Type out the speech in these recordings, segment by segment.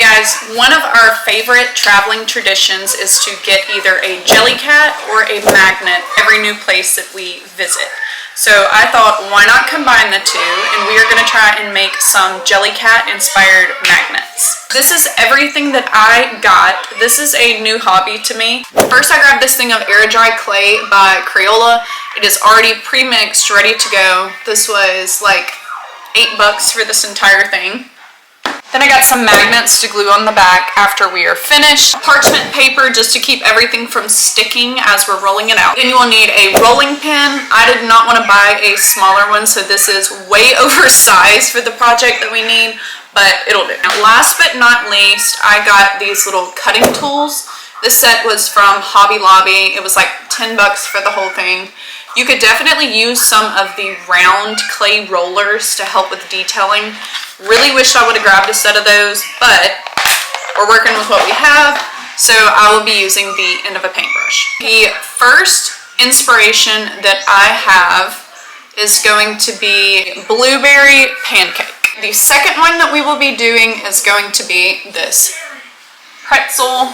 guys, one of our favorite traveling traditions is to get either a Jellycat or a magnet every new place that we visit. So I thought, why not combine the two, and we are going to try and make some Jellycat-inspired magnets. This is everything that I got. This is a new hobby to me. First, I grabbed this thing of air dry clay by Crayola. It is already pre-mixed, ready to go. This was like $8 for this entire thing. Then I got some magnets to glue on the back after we are finished. Parchment paper just to keep everything from sticking as we're rolling it out. Then you will need a rolling pin. I did not want to buy a smaller one, so this is way oversized for the project that we need, but it'll do. Now, last but not least, I got these little cutting tools. This set was from Hobby Lobby. It was like $10 for the whole thing. You could definitely use some of the round clay rollers to help with detailing. Really wish I would have grabbed a set of those, but we're working with what we have, so I will be using the end of a paintbrush. The first inspiration that I have is going to be blueberry pancake. The second one that we will be doing is going to be this pretzel.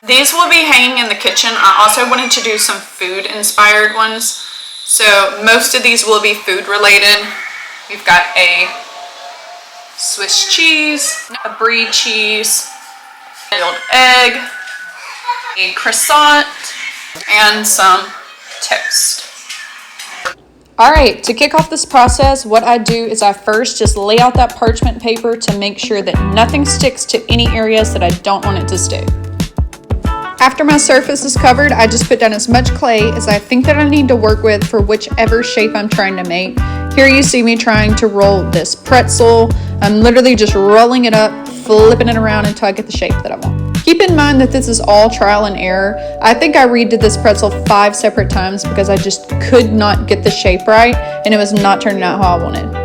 These will be hanging in the kitchen. I also wanted to do some food inspired ones. So most of these will be food related. We've got a Swiss cheese, a brie cheese, a boiled egg, a croissant, and some toast. Alright, to kick off this process, what I do is I first just lay out that parchment paper to make sure that nothing sticks to any areas that I don't want it to stick. After my surface is covered, I just put down as much clay as I think that I need to work with for whichever shape I'm trying to make. Here you see me trying to roll this pretzel. I'm literally just rolling it up, flipping it around until I get the shape that I want. Keep in mind that this is all trial and error. I think I redid this pretzel 5 separate times because I just could not get the shape right, and it was not turning out how I wanted.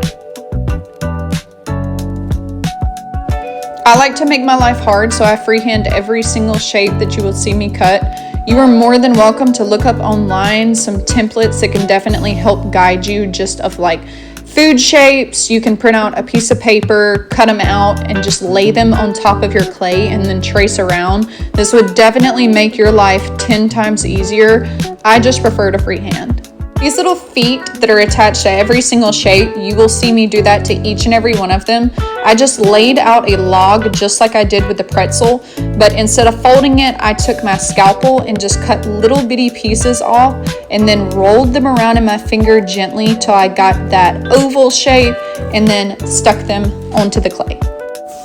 I like to make my life hard, so I freehand every single shape that you will see me cut. You are more than welcome to look up online some templates that can definitely help guide you just of like food shapes. You can print out a piece of paper, cut them out, and just lay them on top of your clay and then trace around. This would definitely make your life 10 times easier. I just prefer to freehand. These little feet that are attached to every single shape, you will see me do that to each and every one of them. I just laid out a log just like I did with the pretzel, but instead of folding it, I took my scalpel and just cut little bitty pieces off and then rolled them around in my finger gently till I got that oval shape and then stuck them onto the clay.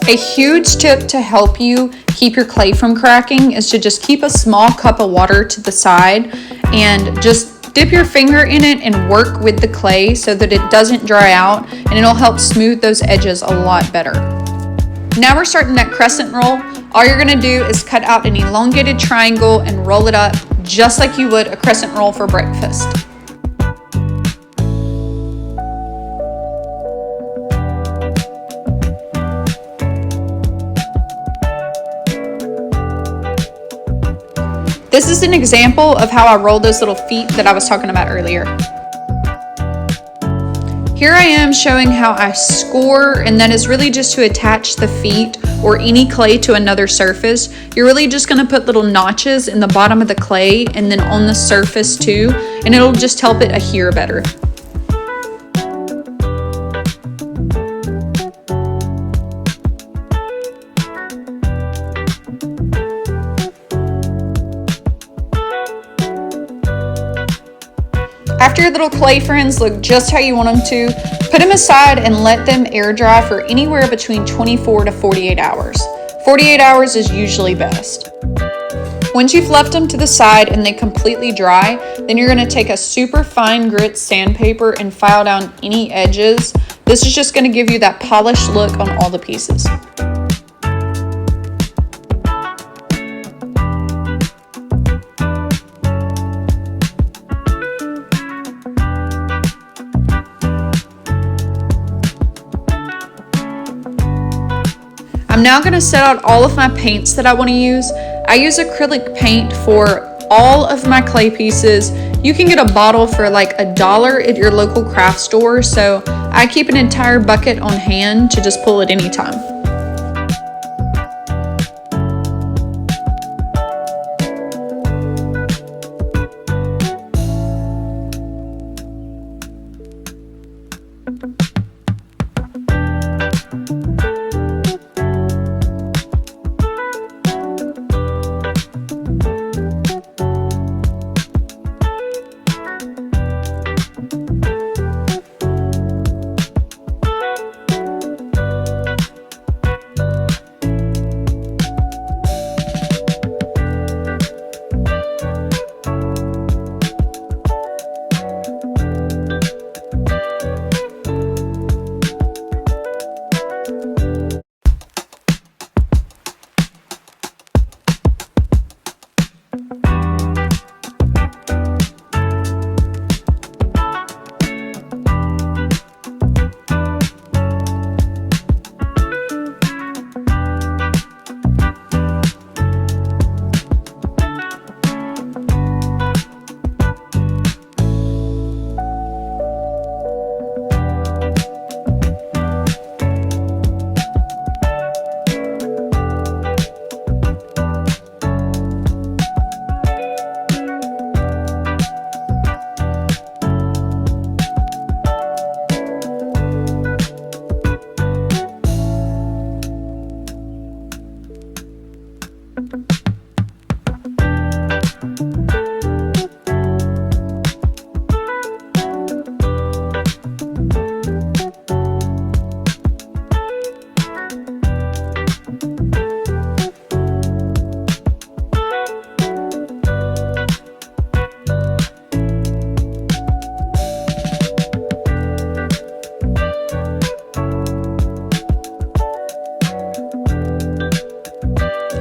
A huge tip to help you keep your clay from cracking is to just keep a small cup of water to the side and just dip your finger in it and work with the clay so that it doesn't dry out, and it'll help smooth those edges a lot better. Now we're starting that crescent roll. All you're gonna do is cut out an elongated triangle and roll it up just like you would a crescent roll for breakfast. This is an example of how I roll those little feet that I was talking about earlier. Here I am showing how I score, and that is really just to attach the feet or any clay to another surface. You're really just going to put little notches in the bottom of the clay and then on the surface too, and it'll just help it adhere better. After your little clay friends look just how you want them to, put them aside and let them air dry for anywhere between 24 to 48 hours. 48 hours is usually best. Once you've left them to the side and they completely dry, then you're going to take a super fine grit sandpaper and file down any edges. This is just going to give you that polished look on all the pieces. I'm now going to set out all of my paints that I want to use. I use acrylic paint for all of my clay pieces. You can get a bottle for like $1 at your local craft store, so I keep an entire bucket on hand to just pull at any time.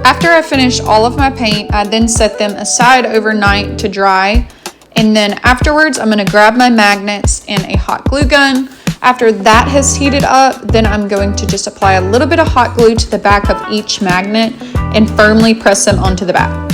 After I finish all of my paint, I then set them aside overnight to dry. And then afterwards, I'm going to grab my magnets and a hot glue gun. After that has heated up, then I'm going to just apply a little bit of hot glue to the back of each magnet and firmly press them onto the back.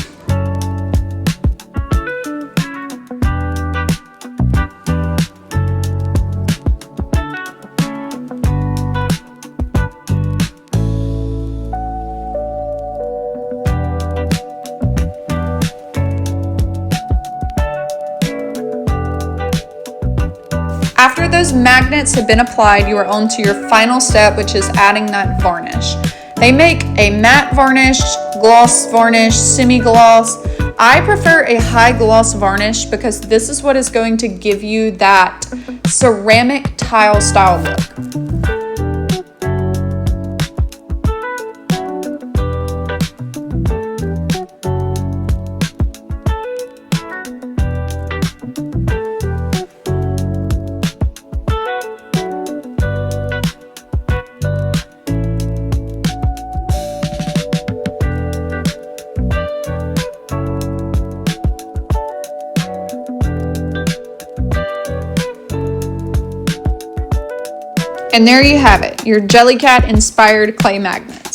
After those magnets have been applied, you are on to your final step, which is adding that varnish. They make a matte varnish, gloss varnish, semi-gloss. I prefer a high gloss varnish because this is what is going to give you that ceramic tile style look. And there you have it, your Jellycat-inspired clay magnet.